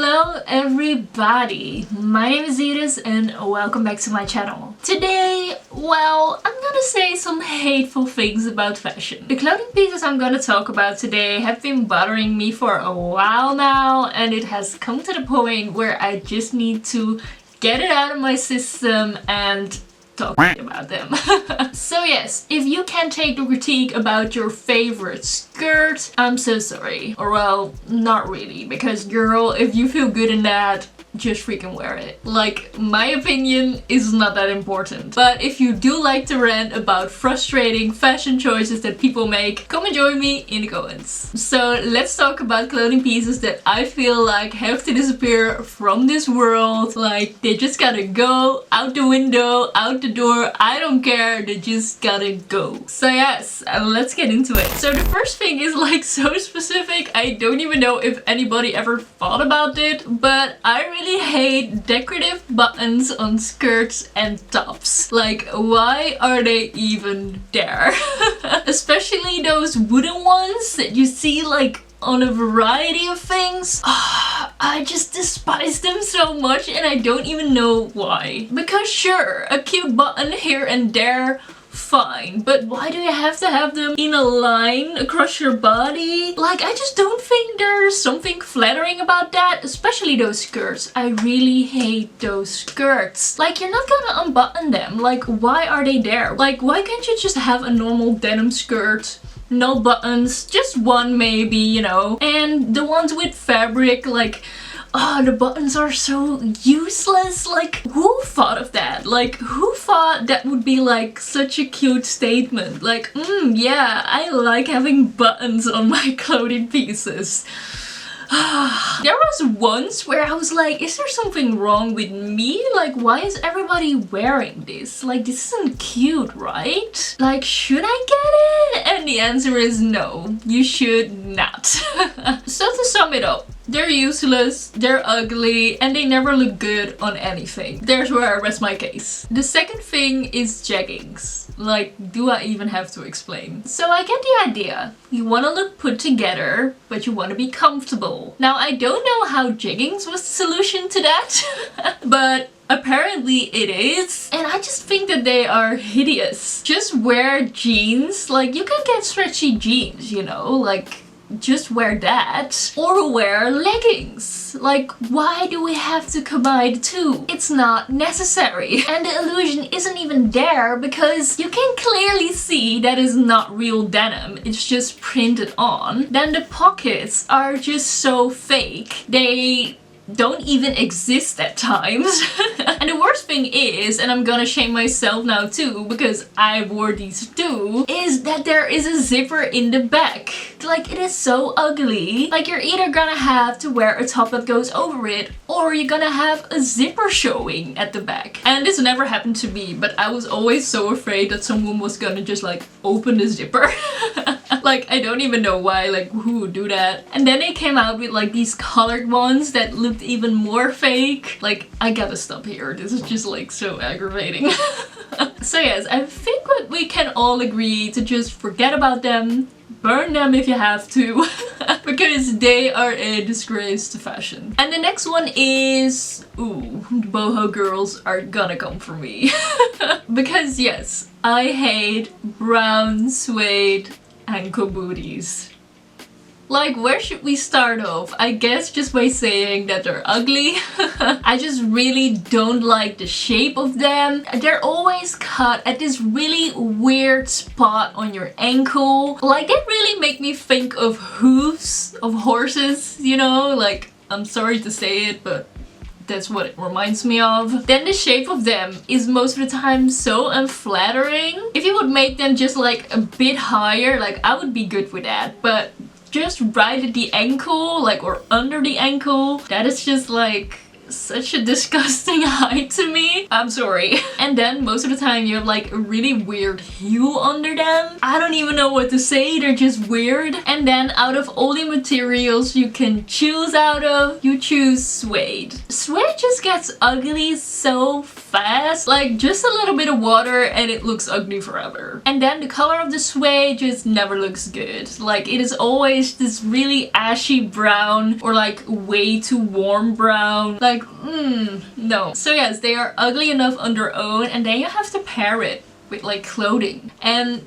Hello everybody, my name is Edith and welcome back to my channel. Today, well, I'm gonna say some hateful things about fashion. The clothing pieces I'm gonna talk about today have been bothering me for a while now, and it has come to the point where I just need to get it out of my system and talk about them. So yes, if you can't take the critique about your favorite skirt, I'm so sorry. Or well, not really, because girl, if you feel good in that, just freaking wear it. Like, my opinion is not that important. But if you do like to rant about frustrating fashion choices that people make, come and join me in the comments. So let's talk about clothing pieces that I feel like have to disappear from this world. Like, they just gotta go out the window, out the door, I don't care, they just gotta go. So yes, let's get into it. So the first thing is like so specific, I don't even know if anybody ever thought about it, but I really hate decorative buttons on skirts and tops. Like, why are they even there? Especially those wooden ones that you see like on a variety of things. I just despise them so much and I don't even know why. Because sure, a cute button here and there, fine, but why do you have to have them in a line across your body? Like, I just don't think there's something flattering about that, especially those skirts. I really hate those skirts. Like, you're not gonna unbutton them. Like, why are they there? Like, why can't you just have a normal denim skirt? No buttons, just one maybe, you know? And the ones with fabric, like, oh, the buttons are so useless. Like, who thought of that? Like, who thought that would be like such a cute statement? Like, yeah, I like having buttons on my clothing pieces. There was once where I was like, is there something wrong with me? Like, why is everybody wearing this? Like, this isn't cute, right? Like, should I get it? And the answer is no, you should not. So to sum it up, they're useless, they're ugly, and they never look good on anything. There's where I rest my case. The second thing is jeggings. Like, do I even have to explain? So I get the idea. You want to look put together, but you want to be comfortable. Now, I don't know how jeggings was the solution to that, but apparently it is. And I just think that they are hideous. Just wear jeans. Like, you can get stretchy jeans, you know, like, just wear that or wear leggings. Like, why do we have to combine the two? It's not necessary. And the illusion isn't even there because you can clearly see that is not real denim. It's just printed on. Then the pockets are just so fake. They don't even exist at times. And the worst thing is, and I'm gonna shame myself now too because I wore these too, is that there is a zipper in the back. Like, it is so ugly. Like, you're either gonna have to wear a top that goes over it or you're gonna have a zipper showing at the back. And this never happened to me, but I was always so afraid that someone was gonna just like open the zipper. Like, I don't even know why, like, who would do that? And then they came out with like these colored ones that looked even more fake. Like, I gotta stop here. This is just like so aggravating. So yes, I think that we can all agree to just forget about them. Burn them if you have to. Because they are a disgrace to fashion. And the next one is, ooh, the boho girls are gonna come for me. Because yes, I hate brown suede ankle booties. Like, where should we start off? I guess just by saying that they're ugly. I just really don't like the shape of them. They're always cut at this really weird spot on your ankle. Like, they really make me think of hooves of horses, you know? Like, I'm sorry to say it, but that's what it reminds me of. Then the shape of them is most of the time so unflattering. If you would make them just like a bit higher, like, I would be good with that. But just right at the ankle, like, or under the ankle, that is just like such a disgusting height to me. I'm sorry. And then most of the time you have like a really weird hue under them. I don't even know what to say, they're just weird. And then out of all the materials you can choose out of, you choose suede. Suede just gets ugly so fast. Like just a little bit of water and it looks ugly forever. And then the color of the suede just never looks good. Like it is always this really ashy brown or like way too warm brown. Like no. So yes, they are ugly enough on their own, and then you have to pair it with like clothing. And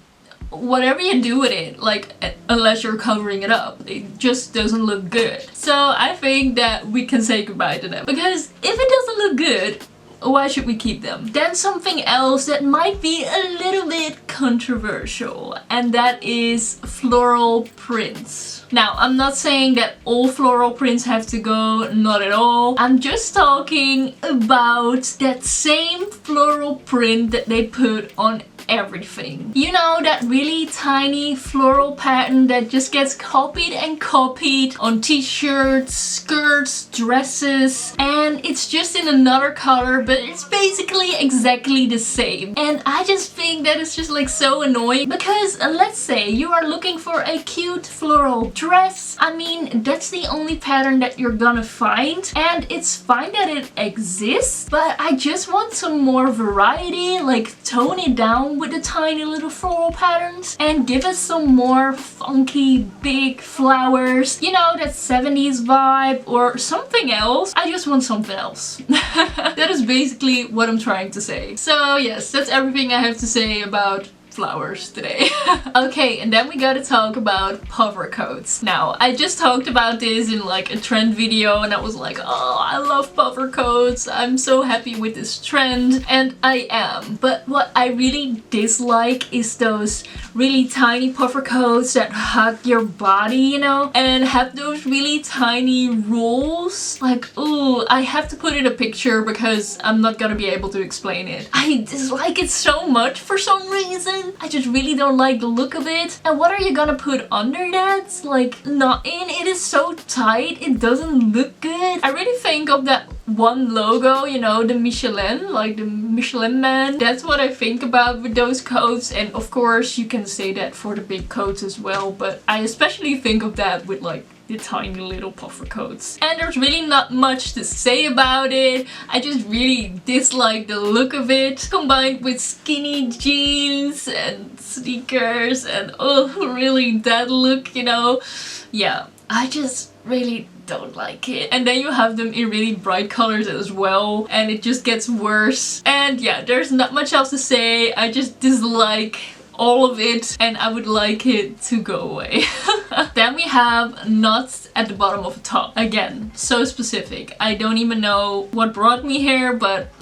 whatever you do with it, like unless you're covering it up, it just doesn't look good. So I think that we can say goodbye to them, because if it doesn't look good, why should we keep them? Then something else that might be a little bit controversial, and that is floral prints. Now, I'm not saying that all floral prints have to go, not at all. I'm just talking about that same floral print that they put on everything. You know, that really tiny floral pattern that just gets copied and copied on t-shirts, skirts, dresses, and it's just in another color, but it's basically exactly the same. And I just think that it's just like so annoying, because let's say you are looking for a cute floral dress. I mean, that's the only pattern that you're gonna find, and it's fine that it exists, but I just want some more variety. Like tone it down with the tiny little floral patterns and give us some more funky big flowers, you know, that 70s vibe or something else. I just want something else. That is basically what I'm trying to say. So yes, that's everything I have to say about flowers today. Okay, and then we gotta talk about puffer coats. Now, I just talked about this in like a trend video, and I was like, oh, I love puffer coats, I'm so happy with this trend, and I am. But what I really dislike is those really tiny puffer coats that hug your body, you know, and have those really tiny rolls. Like, ooh, I have to put in a picture because I'm not gonna be able to explain it. I dislike it so much for some reason. I just really don't like the look of it. And what are you gonna put under that? Like, nothing. It is so tight, it doesn't look good. I really think of that one logo, you know, the Michelin, like the Michelin man. That's what I think about with those coats, and of course you can say that for the big coats as well, but I especially think of that with like the tiny little puffer coats. And there's really not much to say about it. I just really dislike the look of it, combined with skinny jeans and sneakers and oh, really that look, you know. Yeah, I just really don't like it. And then you have them in really bright colors as well, and it just gets worse. And yeah, there's not much else to say. I just dislike all of it, and I would like it to go away. Then we have knots at the bottom of the top. Again, so specific. I don't even know what brought me here, but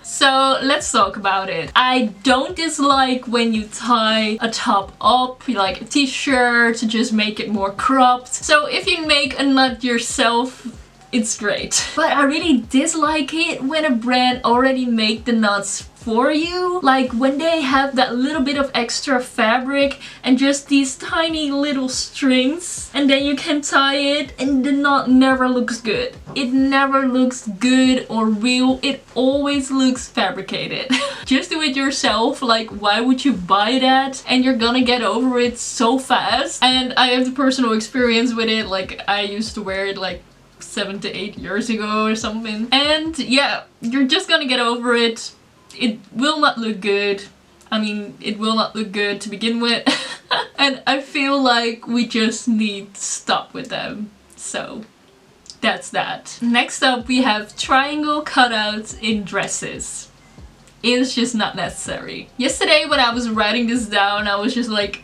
so let's talk about it. I don't dislike when you tie a top up, like a t-shirt, to just make it more cropped. So if you make a knot yourself, it's great. But I really dislike it when a brand already make the knots for you. Like when they have that little bit of extra fabric and just these tiny little strings, and then you can tie it and the knot never looks good. It never looks good or real. It always looks fabricated. Just do it yourself. Like, why would you buy that? And you're gonna get over it so fast. And I have the personal experience with it. Like, I used to wear it like 7 to 8 years ago or something. And yeah, you're just gonna get over it. It will not look good. I mean, it will not look good to begin with. And I feel like we just need to stop with them. So that's that. Next up, we have triangle cutouts in dresses. It is just not necessary. Yesterday when I was writing this down, I was just like,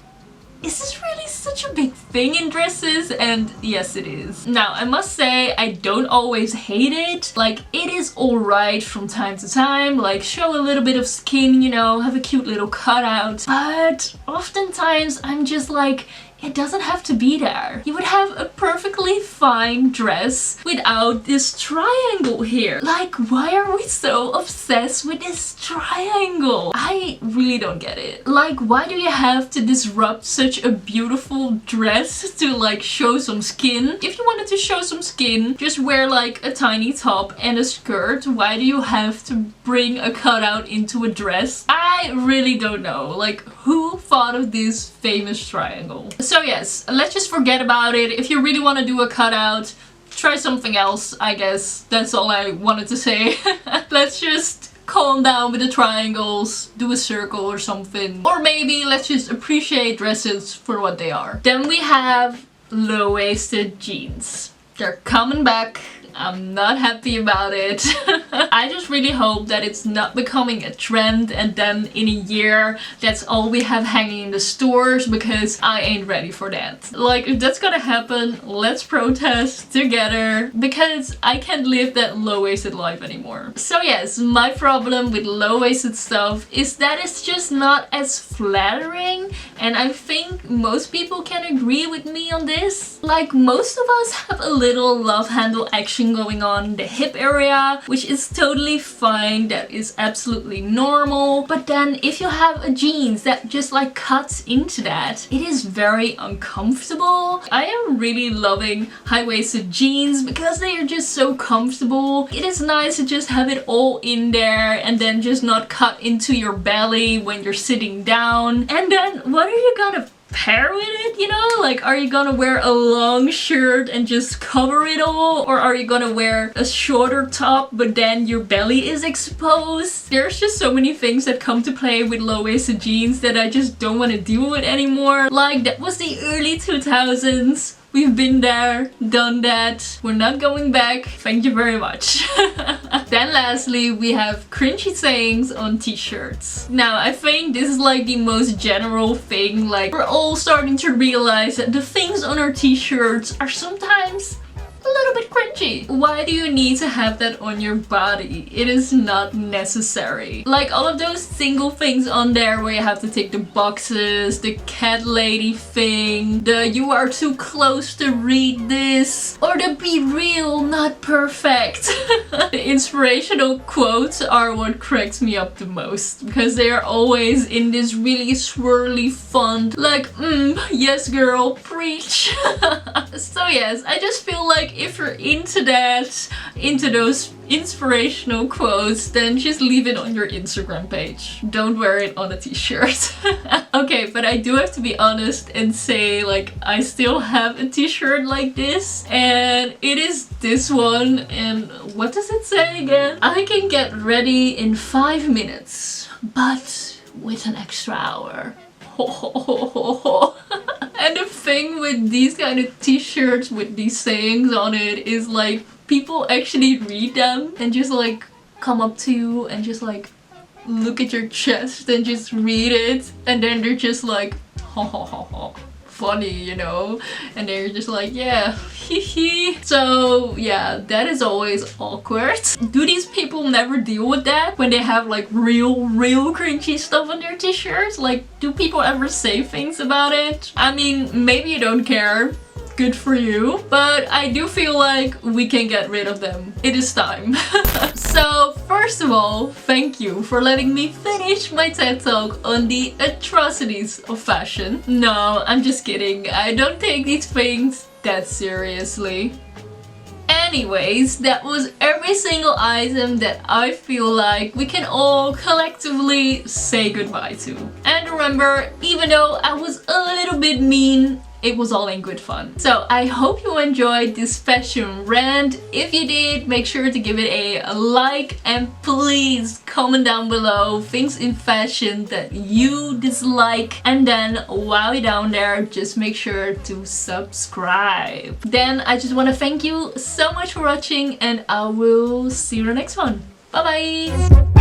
is this really such a big thing in dresses? And yes, it is. Now, I must say, I don't always hate it. Like, it is alright from time to time. Like, show a little bit of skin, you know, have a cute little cutout. But oftentimes, I'm just like, it doesn't have to be there. You would have a perfectly fine dress without this triangle here. Like, why are we so obsessed with this triangle? I really don't get it. Like, why do you have to disrupt such a beautiful dress to like show some skin? If you wanted to show some skin, just wear like a tiny top and a skirt. Why do you have to bring a cutout into a dress? I really don't know. Like, who thought of this famous triangle? So yes, let's just forget about it. If you really want to do a cutout, try something else, I guess. That's all I wanted to say. Let's just calm down with the triangles, do a circle or something. Or maybe let's just appreciate dresses for what they are. Then we have low-waisted jeans. They're coming back. I'm not happy about it. I just really hope that it's not becoming a trend and then in a year that's all we have hanging in the stores, because I ain't ready for that. Like, if that's gonna happen, let's protest together, because I can't live that low-waisted life anymore. So yes, my problem with low-waisted stuff is that it's just not as flattering, and I think most people can agree with me on this. Like, most of us have a little love handle action going on in the hip area, which is totally fine. That is absolutely normal. But then if you have a jeans that just like cuts into that, it is very uncomfortable. I am really loving high-waisted jeans because they are just so comfortable. It is nice to just have it all in there and then just not cut into your belly when you're sitting down. And then what are you gonna pair with it, you know? Like, are you gonna wear a long shirt and just cover it all? Or are you gonna wear a shorter top but then your belly is exposed? There's just so many things that come to play with low-waisted jeans that I just don't want to deal with anymore. Like, that was the early 2000s. We've been there, done that. We're not going back. Thank you very much. Then lastly, we have cringy sayings on t-shirts. Now, I think this is like the most general thing. Like, we're all starting to realize that the things on our t-shirts are sometimes a little bit cringy. Why do you need to have that on your body? It is not necessary. Like, all of those single things on there where you have to take the boxes, the cat lady thing, the you are too close to read this, or the be real, not perfect. The inspirational quotes are what cracks me up the most, because they are always in this really swirly font, like, yes girl, preach. So yes, I just feel like if you're into that, into those inspirational quotes, then just leave it on your Instagram page. Don't wear it on a t-shirt. Okay, but I do have to be honest and say, like, I still have a t-shirt like this, and it is this one, and what does it say again? I can get ready in 5 minutes, but with an extra hour. And the thing with these kind of t-shirts with these sayings on it is like, people actually read them and just like come up to you and just like look at your chest and just read it, and then they're just like, funny, you know, and they're just like, yeah, hee. So yeah, that is always awkward. Do these people never deal with that when they have like real cringy stuff on their t-shirts? Like, do people ever say things about it? I mean, maybe you don't care. Good for you, but I do feel like we can get rid of them. It is time. So first of all, thank you for letting me finish my TED talk on the atrocities of fashion. No, I'm just kidding. I don't take these things that seriously. Anyways, that was every single item that I feel like we can all collectively say goodbye to. And remember, even though I was a little bit mean, it was all in good fun. So I hope you enjoyed this fashion rant. If you did, make sure to give it a like, and please comment down below things in fashion that you dislike. And then while you're down there, just make sure to subscribe. Then I just want to thank you so much for watching, and I will see you in the next one. Bye bye!